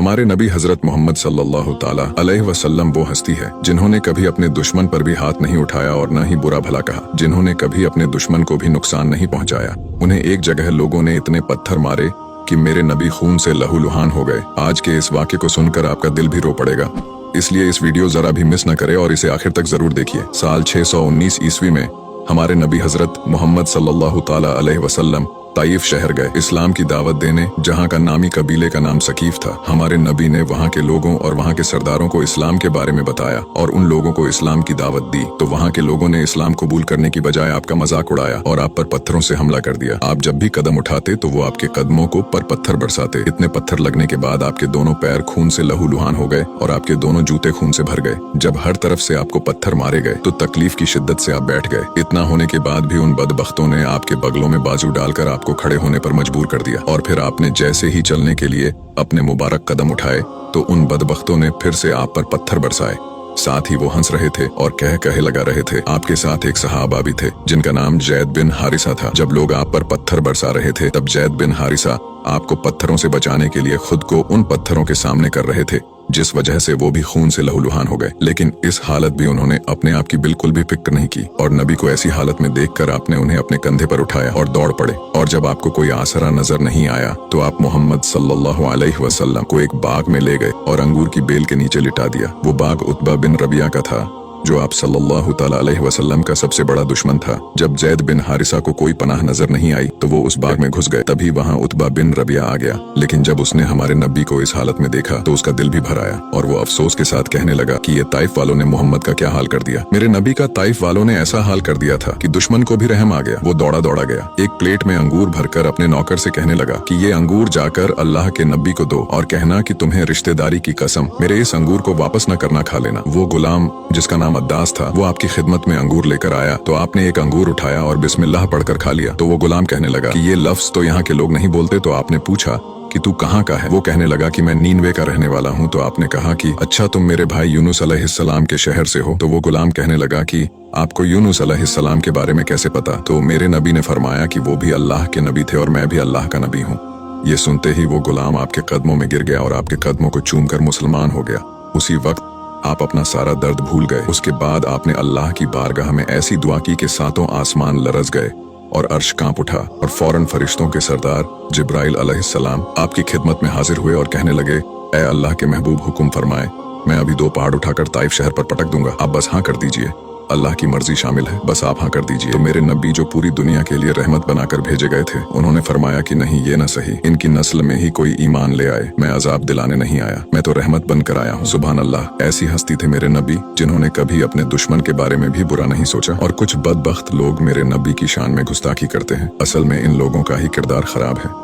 हमारे नबी हजरत मोहम्मद सल्लल्लाहु ताला अलैहि वसल्लम वो हस्ती है जिन्होंने कभी अपने दुश्मन पर भी हाथ नहीं उठाया और न ही बुरा भला कहा, जिन्होंने कभी अपने दुश्मन को भी नुकसान नहीं पहुंचाया। उन्हें एक जगह लोगों ने इतने पत्थर मारे कि मेरे नबी खून से लहूलुहान हो गए। आज के इस वाक्य को सुनकर आपका दिल भी रो पड़ेगा, इसलिए इस वीडियो जरा भी मिस न करें और इसे आखिर तक जरूर देखिए। साल 619 ईस्वी में हमारे नबी हजरत मोहम्मद सल्लल्लाहु ताला अलैहि वसल्लम ताइफ शहर गए इस्लाम की दावत देने, जहाँ का नामी कबीले का नाम सकीफ था। हमारे नबी ने वहाँ के लोगों और वहाँ के सरदारों को इस्लाम के बारे में बताया और उन लोगों को इस्लाम की दावत दी, तो वहाँ के लोगों ने इस्लाम कबूल करने की बजाय आपका मजाक उड़ाया और आप पर पत्थरों से हमला कर दिया। आप जब भी कदम उठाते तो वो आपके कदमों को पर पत्थर बरसाते। इतने पत्थर लगने के बाद आपके दोनों पैर खून से लहूलुहान हो गए और आपके दोनों जूते खून से भर गए। जब हर तरफ से आपको पत्थर मारे गए तो तकलीफ की शिद्दत से आप बैठ गए। इतना होने के बाद भी उन बदबख्तों ने आपके बगलों में बाजू डालकर आपको खड़े होने पर मजबूर कर दिया और फिर आपने जैसे ही चलने के लिए अपने मुबारक कदम उठाए तो उन बदबख्तों ने फिर से आप पर पत्थर बरसाए। साथ ही वो हंस रहे थे और कहे लगा रहे थे। आपके साथ एक सहाबा भी थे जिनका नाम जैद बिन हारिसा था। जब लोग आप पर पत्थर बरसा रहे थे तब जैद बिन हारिसा आपको पत्थरों से बचाने के लिए खुद को उन पत्थरों के सामने कर रहे थे, जिस वजह से वो भी खून से लहूलुहान हो गए। लेकिन इस हालत भी उन्होंने अपने आप की बिल्कुल भी फिक्र नहीं की और नबी को ऐसी हालत में देखकर आपने उन्हें अपने कंधे पर उठाया और दौड़ पड़े। और जब आपको कोई आसरा नजर नहीं आया तो आप मोहम्मद सल्लल्लाहु अलैहि वसल्लम को एक बाग में ले गए और अंगूर की बेल के नीचे लिटा दिया। वो बाग उतबा बिन रबिया का था, जो आप सल्लल्लाहु ताला अलैहि वसल्लम का सबसे बड़ा दुश्मन था। जब जैद बिन हारिसा को कोई पनाह नजर नहीं आई तो वो उस बाग में घुस गए। तभी वहाँ उतबा बिन रबिया आ गया, लेकिन जब उसने हमारे नबी को इस हालत में देखा तो उसका दिल भी भर आया और वो अफसोस के साथ कहने लगा कि ये ताइफ वालों ने मोहम्मद का क्या हाल कर दिया। मेरे नबी का ताइफ वालों ने ऐसा हाल कर दिया था कि दुश्मन को भी रहम आ गया। वो दौड़ा गया, एक प्लेट में अंगूर भरकर अपने नौकर से कहने लगा कि ये अंगूर जाकर अल्लाह के नबी को दो और कहना कि तुम्हें रिश्तेदारी की कसम मेरे इस अंगूर को वापस न करना खा लेना। वो गुलाम जिसका नाम अद्दास था वो आपकी खिदमत में अंगूर लेकर आया तो आपने एक अंगूर उठाया और बिस्मिल्लाह पढ़कर खा लिया। तो वो गुलाम कहने लगा कि ये लफ्ज तो यहाँ के लोग नहीं बोलते। तो आपने पूछा कि तू कहाँ का है? वो कहने लगा कि मैं नीनवे का रहने वाला हूँ। तो आपने कहा कि अच्छा, तुम मेरे भाई यूनुस अलैहिस्सलाम के शहर से हो? तो वो गुलाम कहने लगा कि आपको यूनुस अलैहिस्सलाम के बारे में कैसे पता? तो मेरे नबी ने फरमाया कि वो भी अल्लाह के नबी थे और मैं भी अल्लाह का नबी हूँ। ये सुनते ही वो गुलाम आपके कदमों में गिर गया और आपके कदमों को चूम कर मुसलमान हो गया। उसी वक्त आप अपना सारा दर्द भूल गए। उसके बाद आपने अल्लाह की बारगाह में ऐसी दुआ की कि सातों आसमान लरज गए और अर्श कांप उठा और फौरन फरिश्तों के सरदार जिब्राइल अलैहिस्सलाम आपकी खिदमत में हाजिर हुए और कहने लगे, ऐ अल्लाह के महबूब, हुक्म फरमाए, मैं अभी 2 पहाड़ उठाकर ताइफ शहर पर पटक दूंगा, आप बस हाँ कर दीजिए। अल्लाह की मर्जी शामिल है, बस आप हाँ कर दीजिए। तो मेरे नबी जो पूरी दुनिया के लिए रहमत बनाकर भेजे गए थे, उन्होंने फरमाया कि नहीं, ये न सही, इनकी नस्ल में ही कोई ईमान ले आए। मैं अजाब दिलाने नहीं आया, मैं तो रहमत बनकर आया हूँ। सुभान अल्लाह, ऐसी हस्ती थे मेरे नबी जिन्होंने कभी अपने दुश्मन के बारे में भी बुरा नहीं सोचा। और कुछ बदबख्त लोग मेरे नबी की शान में गुस्ताखी करते हैं। असल में इन लोगों का ही किरदार खराब है।